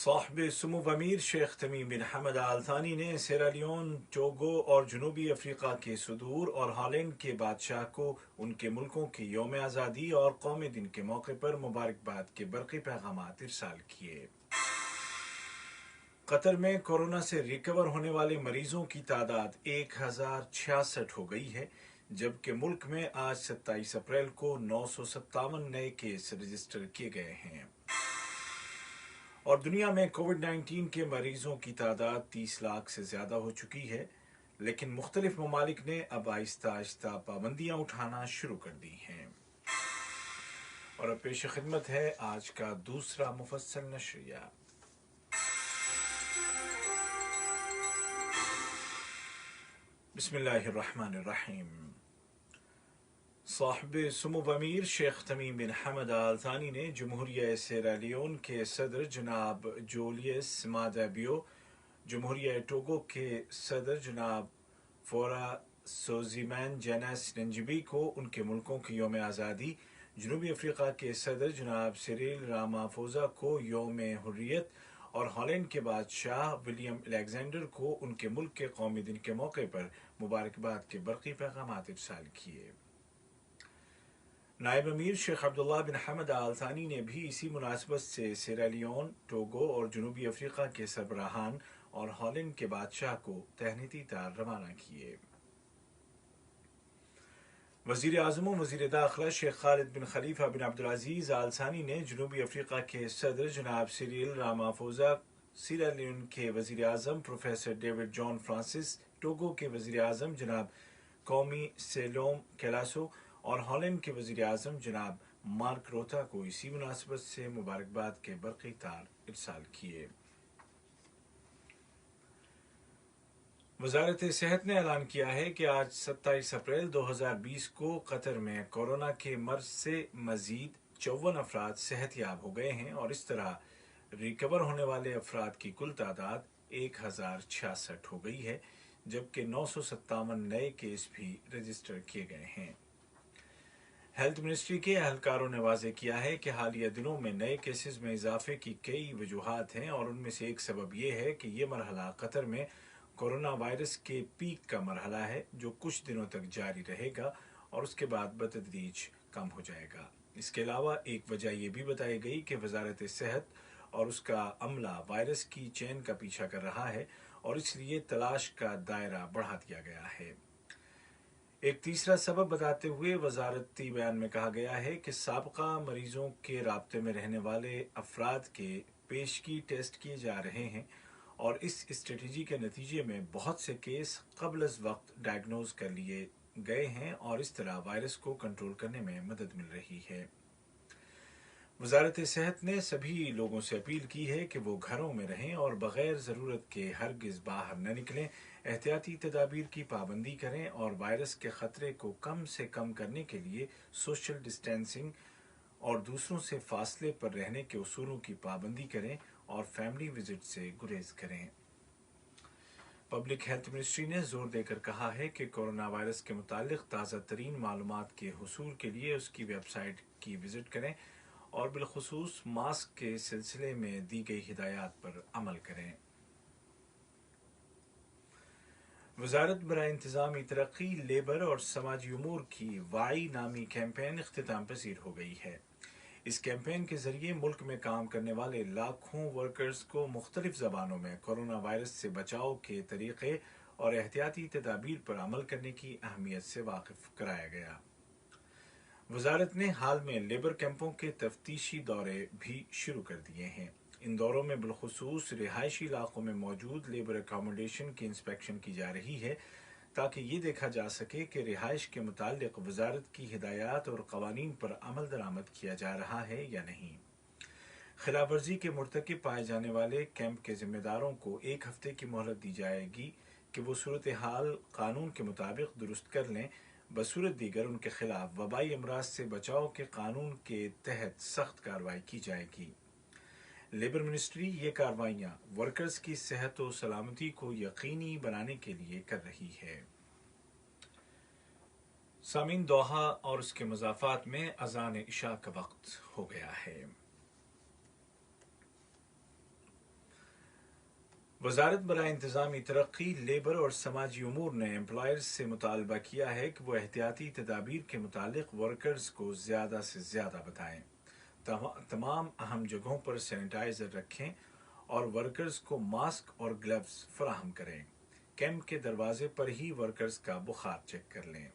साहिब सुमुव अमीर शेख तमीम बिन हमद आल थानी ने सेरालियोन, टोगो और जनूबी अफ्रीका के सुदूर और हॉलैंड के बादशाह को उनके मुल्कों की यौम आज़ादी और कौमी दिन के मौके पर मुबारकबाद के बरक़ी पैगामात इरसाल किए। कतर में कोरोना से रिकवर होने वाले मरीजों की तादाद 1066 हो गई है, जबकि मुल्क में आज 27 अप्रैल को 957 नए केस रजिस्टर किए गए हैं। और दुनिया में कोविड-19 के मरीजों की तादाद 30 लाख से ज़्यादा हो चुकी है, लेकिन मुख्तलिफ ममालिक ने अब आहिस्ता आहिस्ता पाबंदियाँ उठाना शुरू कर दी हैं। और अब पेश खिदमत है आज का दूसरा मुफस्सल नशरिया। बिस्मिल्लाहिर्रहमानिर्रहीम। साहिब सुमुव अमीर शेख तमीम बिन हमद आल थानी ने जमहूरिया सेरालियोन के सदर जनाब जोलियस मादा बियो, जमहूरिया टोगो के सदर जनाब फोरा सोजीमैन जेनस नंजिबी को उनके मुल्कों की यौम आज़ादी, जनूबी अफ्रीका के सदर जनाब सिरिल रामाफोजा को यौम हुर्रियत और हॉलैंड के बादशाह विलियम अलेक्जेंडर को उनके मुल्क के कौमी दिन के मौके पर मुबारकबाद के बरक़ी पैगामात इरसाल किए। नायब अमीर शेख अब्दुल्ला बिन हमद आल थानी ने भी इसी मुनासबत से सेरालियोन, टोगो और जनूबी अफ्रीका के सरबराहान और हॉलैंड के बादशाह को तहनीती तार रवाना किए। वज़ीर आज़म व वज़ीर दाखिला शेख खालिद बिन खलीफा बिन अब्दुल-अज़ीज़ आल थानी ने जनूबी अफ्रीका के सदर जनाब सिरिल रामाफोजा, सीरालियोन के वज़ीर आज़म professor David John Francis, Togo के वज़ीर आज़म जनाब कौमी सेलोम कैलासो और हॉलैंड के वज़ीर आज़म जनाब मार्क रोता को इसी मुनासबत से मुबारकबाद के बरक़ी तार इरसाल किए। वज़ारत सेहत ने ऐलान किया है कि आज 27 अप्रैल 2020 को कतर में कोरोना के मर्ज से मज़ीद 54 अफराद सेहतयाब हो गए हैं और इस तरह रिकवर होने वाले अफराद की कुल तादाद 1066 हो गई है, जबकि 957 नए केस भी रजिस्टर किए गए हैं। हेल्थ मिनिस्ट्री के अहलकारों ने वाज़ेह किया है कि हालिया दिनों में नए केसेस में इजाफे की कई वजूहात हैं और उनमें से एक सबब यह है कि ये मरहला कतर में कोरोना वायरस के पीक का मरहला है, जो कुछ दिनों तक जारी रहेगा और उसके बाद बतदरीज कम हो जाएगा। इसके अलावा एक वजह यह भी बताई गई कि वजारत सेहत और उसका अमला वायरस की चेन का पीछा कर रहा है और इसलिए तलाश का दायरा बढ़ा दिया गया है। एक तीसरा सबब बताते हुए वजारती बयान में कहा गया है कि साबका मरीजों के राब्ते में रहने वाले अफराद के पेशगी टेस्ट किए जा रहे हैं और इस स्ट्रेटजी के नतीजे में बहुत से केस क़ब्ल अज़ वक्त डायग्नोज कर लिए गए हैं और इस तरह वायरस को कंट्रोल करने में मदद मिल रही है। वजारत सेहत ने सभी लोगों से अपील की है कि वो घरों में रहें और बग़ैर ज़रूरत के हरगिज़ बाहर न निकलें, एहतियाती तदाबीर की पाबंदी करें और वायरस के ख़तरे को कम से कम करने के लिए सोशल डिस्टेंसिंग और दूसरों से फासले पर रहने के उसूलों की पाबंदी करें और फैमिली विजिट से गुरेज करें। पब्लिक हेल्थ मिनिस्ट्री ने जोर देकर कहा है कि कोरोना वायरस के मुतालिक ताज़ा तरीन मालूमात के हुसूल के लिए उसकी वेबसाइट की विजिट करें और बिलखुसूस मास्क के सिलसिले में दी गई हिदायत पर अमल करें। वजारत बराए इंतज़ामी तरक्की, लेबर और समाजी उमूर की वाई नामी कैंपेन इख्तिताम पसीर हो गई है। इस कैंपेन के जरिए मुल्क में काम करने वाले लाखों वर्कर्स को मुख्तलिफ ज़बानों में कोरोना वायरस से बचाव के तरीक़े और एहतियाती तदाबीर पर अमल करने की अहमियत से वाकिफ़ कराया गया। वजारत ने हाल में लेबर कैंपों के तफ्तीशी दौरे भी शुरू कर दिए हैं। इन दौरों में बिलखुसूस रिहायशी इलाकों में मौजूद लेबर अकोमोडेशन की इंस्पेक्शन की जा रही है, ताकि ये देखा जा सके कि रिहाइश के मुतालिक वजारत की हिदायत और कवानीन पर अमल दरामद किया जा रहा है या नहीं। खिलाफ वर्जी के मुर्तकिब पाए जाने वाले कैंप के जिम्मेदारों को 1 हफ्ते की मोहलत दी जाएगी कि वो सूरत हाल कानून के मुताबिक दुरुस्त कर लें, बसूरत दीगर उनके खिलाफ वबाई अमराज से बचाव के कानून के तहत सख्त कार्रवाई की जाएगी। लेबर मिनिस्ट्री ये कार्रवाइयाँ वर्कर्स की सेहत और सलामती को यकीनी बनाने के लिए कर रही है। सामीन, दोहा और उसके मज़ाफ़ात में अज़ान इशा का वक्त हो गया है। वजारत बराए इंतज़ामी तरक्की, लेबर और समाजी उमूर ने एम्प्लॉयर्स से मुतालबा किया है कि वो एहतियाती तदाबीर के मुतालिक वर्कर्स को ज़्यादा से ज़्यादा बताएं, तमाम अहम जगहों पर सैनिटाइज़र रखें और वर्कर्स को मास्क और ग्लव्स फराहम करें। कैंप के दरवाजे पर ही वर्कर्स का बुखार चेक कर लें।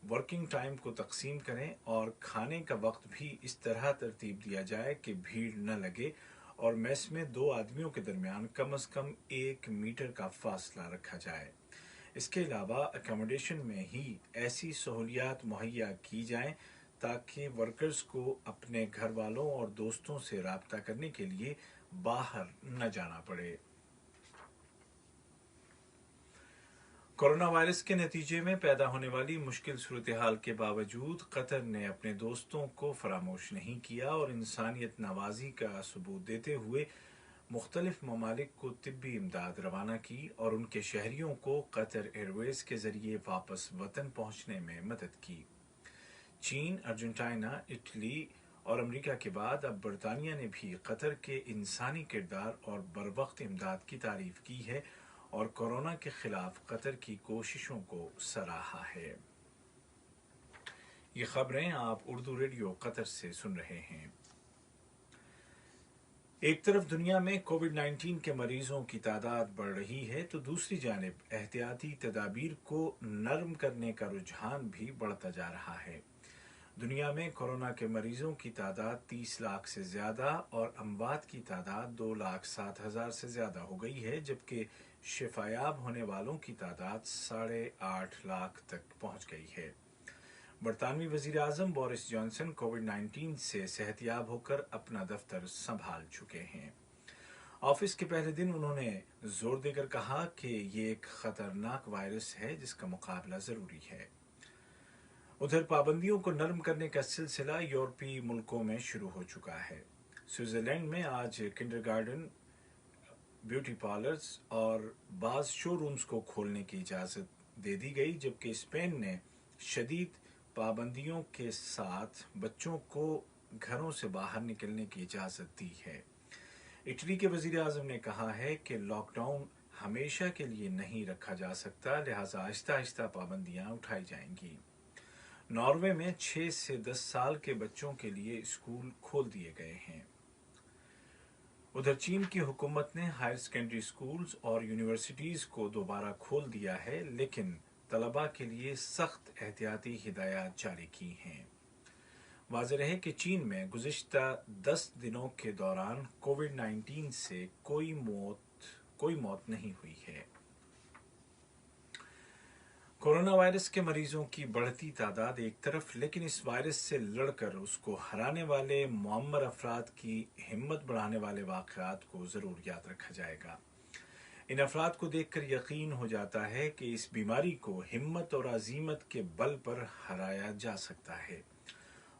वर्किंग टाइम को तकसीम करें और खाने का वक्त भी इस तरह तरतीब दिया जाए कि भीड़ न लगे और मेस में 2 आदमियों के दरमियान कम से कम 1 मीटर का फासला रखा जाए। इसके अलावा अकोमोडेशन में ही ऐसी सहूलियात मुहैया की जाएं ताकि वर्कर्स को अपने घर वालों और दोस्तों से राब्ता करने के लिए बाहर न जाना पड़े। कोरोना वायरस के नतीजे में पैदा होने वाली मुश्किल सूरत हाल के बावजूद कतर ने अपने दोस्तों को फरामोश नहीं किया और इंसानियत नवाजी का सबूत देते हुए मुख्तलिफ ममालिक को तिब्बी इमदाद रवाना की और उनके शहरियों को कतर एयरवेज के जरिए वापस वतन पहुंचने में मदद की। चीन, अर्जेंटीना, इटली और अमेरिका के बाद अब बरतानिया ने भी कतर के इंसानी किरदार और बरवक्त इमदाद की तारीफ की है और कोरोना के खिलाफ कतर की कोशिशों को सराहा है। ये खबरें आप उर्दू रेडियो कतर से सुन रहे हैं। एक तरफ दुनिया में कोविड-19 के मरीजों की तादाद बढ़ रही है तो दूसरी जानिब एहतियाती तदाबीर को नरम करने का रुझान भी बढ़ता जा रहा है। दुनिया में कोरोना के मरीजों की तादाद 30 लाख से ज़्यादा और अमवात की तादाद 2,07,000 से ज़्यादा हो गई है, जबकि शिफायाब होने वालों की तादाद 8.5 लाख तक पहुंच गई है। बरतानवी वज़ीर आज़म बोरिस जॉनसन कोविड-19 से सेहतियाब होकर अपना दफ्तर संभाल चुके हैं। ऑफिस के पहले दिन उन्होंने जोर देकर कहा कि ये एक खतरनाक वायरस है जिसका मुकाबला ज़रूरी है। उधर पाबंदियों को नरम करने का सिलसिला यूरोपीय मुल्कों में शुरू हो चुका है। स्विट्जरलैंड में आज किंडरगार्टन, ब्यूटी पार्लर्स और बाज़ शोरूम्स को खोलने की इजाज़त दे दी गई, जबकि स्पेन ने शदीद पाबंदियों के साथ बच्चों को घरों से बाहर निकलने की इजाज़त दी है। इटली के वज़ीर आज़म ने कहा है कि लॉकडाउन हमेशा के लिए नहीं रखा जा सकता, लिहाजा आहिस्ता आहिस्ता पाबंदियाँ उठाई जाएंगी। नॉर्वे में 6 से 10 साल के बच्चों के लिए स्कूल खोल दिए गए हैं। उधर चीन की हुकूमत ने हायर सेकेंडरी स्कूल्स और यूनिवर्सिटीज़ को दोबारा खोल दिया है, लेकिन तलबा के लिए सख्त एहतियाती हिदायत जारी की हैं। वाज़ेह है कि चीन में गुज़िश्ता 10 दिनों के दौरान कोविड-19 से कोई मौत नहीं हुई है। कोरोना वायरस के मरीजों की बढ़ती तादाद एक तरफ, लेकिन इस वायरस से लड़कर उसको हराने वाले मुअम्मर अफराद की हिम्मत बढ़ाने वाले वाक़यात को ज़रूर याद रखा जाएगा। इन अफराद को देखकर यकीन हो जाता है कि इस बीमारी को हिम्मत और अज़ीमत के बल पर हराया जा सकता है।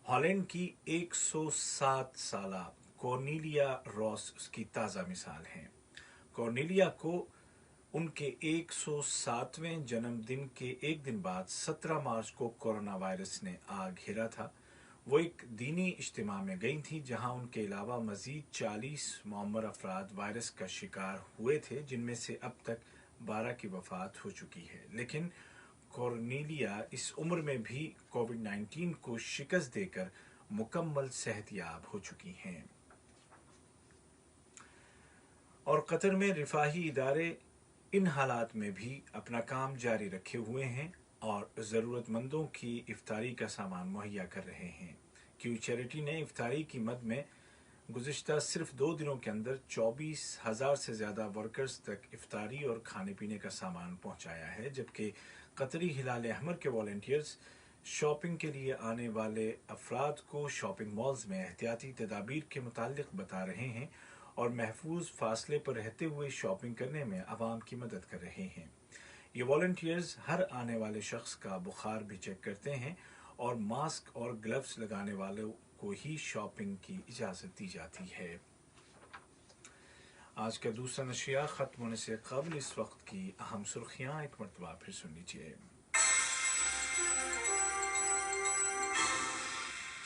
हॉलैंड की 107 साला कॉर्नेलिया रॉस उसकी ताज़ा मिसाल है। कॉर्नेलिया को उनके 107वें जन्मदिन के एक दिन बाद 17 मार्च को कोरोना वायरस ने आ घेरा था। वो एक दीनी इज्तिमा में गई थी जहां उनके अलावा मजीद 40 मुअम्मर अफराद वायरस का शिकार हुए थे, जिनमें से अब तक 12 की वफात हो चुकी है। लेकिन कॉर्नेलिया इस उम्र में भी कोविड-19 को शिकस्त देकर मुकम्मल सेहतियाब हो चुकी हैं। और कतर में रिफाही इदारे इन हालात में भी अपना काम जारी रखे हुए हैं और ज़रूरतमंदों की इफ्तारी का सामान मुहैया कर रहे हैं। क्यू चैरिटी ने इफ्तारी की मद में गुज़िश्ता सिर्फ 2 दिनों के अंदर 24,000 से ज़्यादा वर्कर्स तक इफ्तारी और खाने पीने का सामान पहुंचाया है, जबकि कतरी हिलाल अहमर के वॉलंटियर्स शॉपिंग के लिए आने वाले अफराद को शॉपिंग मॉल्स में एहतियाती तदाबीर के मुतालिक बता रहे हैं और महफूज फासले पर रहते हुए शॉपिंग करने में आवाम की मदद कर रहे हैं। ये वॉलंटियर्स हर आने वाले शख्स का बुखार भी चेक करते हैं और मास्क और ग्लव्स लगाने वालों को ही शॉपिंग की इजाज़त दी जाती है। आज का दूसरा नशिया ख़त्म होने से कबल इस वक्त की अहम सुर्खियाँ एक मरतबा फिर सुन लीजिए।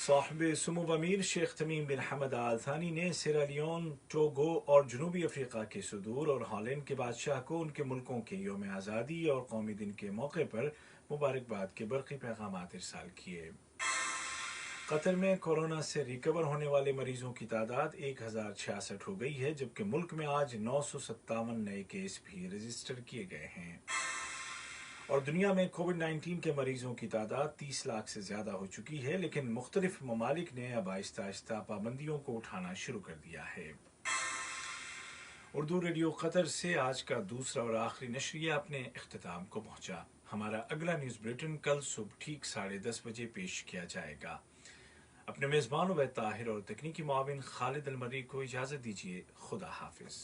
साहिब सुमो अमीर शेख तमीम बिन हमद आल थानी ने सिरा लियोन, टोगो और जनूबी अफ्रीका के सुदूर और हॉलैंड के बादशाह को उनके मुल्कों के योम आज़ादी और कौमी दिन के मौके पर मुबारकबाद के बरक़ी पैगाम इरसाल किए। कतर में कोरोना से रिकवर होने वाले मरीजों की तादाद 1066 हो गई है, जबकि मुल्क में आज 957 नए केस भी रजिस्टर किए गए हैं। और दुनिया में कोविड-19 के मरीजों की तादाद 30 लाख से ज़्यादा हो चुकी है, लेकिन मुख्तलिफ ममालिक ने अब आहिस्ता आहिस्ता पाबंदियों को उठाना शुरू कर दिया है। उर्दू रेडियो कतर से आज का दूसरा और आखिरी नशरिया अपने इख्तिताम को पहुंचा। हमारा अगला न्यूज़ बुलेटिन कल सुबह ठीक 10:30 बजे पेश किया जाएगा। अपने मेज़बान उबैद ताहिर और तकनीकी मुआविन खालिद अलमरी को इजाज़त दीजिए। खुदा हाफिज़।